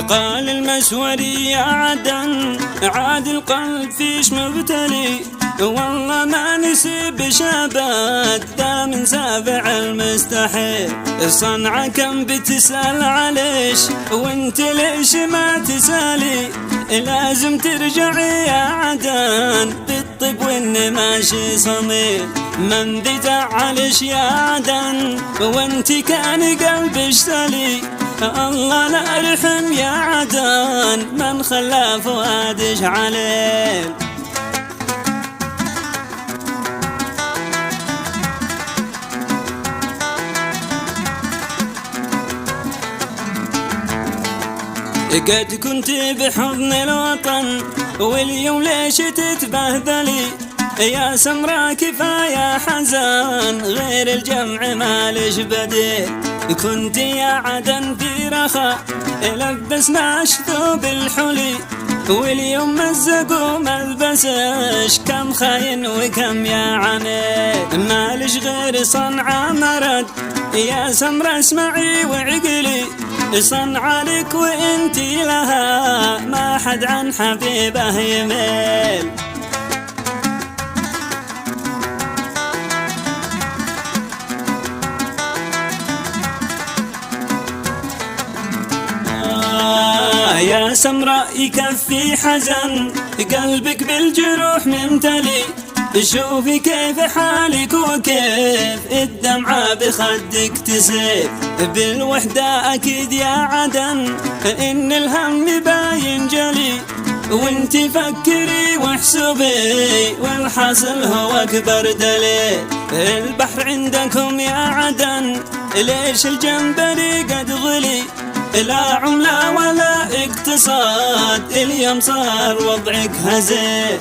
قال المسوري يا عدن عاد القلب فيش مبتلي، والله ما نسيب شابات ذا من سابع المستحيل. صنعة كم بتسأل عليش وانت ليش ما تسالي، لازم ترجعي يا عدن بالطب واني ماشي صميل. من ذي زعلش يا عدن وانت كان قلبي اشتلي، الله لا يرحم يا عدن من خلى فؤادش عليل. قد كنت بحضن الوطن واليوم ليش تتبهذلي، يا سمرة كفاية حزان غير الجمع مالش بديل. كنت يا عدن في رخاء لبسنا ثوب الحلي، واليوم مزقوا ملبسش كم خاين وكم يا عميل. مالش غير صنعة مرد يا سمرة اسمعي وعقلي، صنعة لك وانتي لها ما حد عن حبيبه يميل. يا سمراء يكفي حزن قلبك بالجروح ممتلي، شوفي كيف حالك وكيف الدمعة بخدك تسيل. بالوحدة أكيد يا عدن إن الهم باين جلي، وانت فكري واحسبي والحاصل هو أكبر دليل. البحر عندكم يا عدن ليش الجمبري قد غلي، لا عملة ولا اقتصاد اليوم صار وضعك هزيل.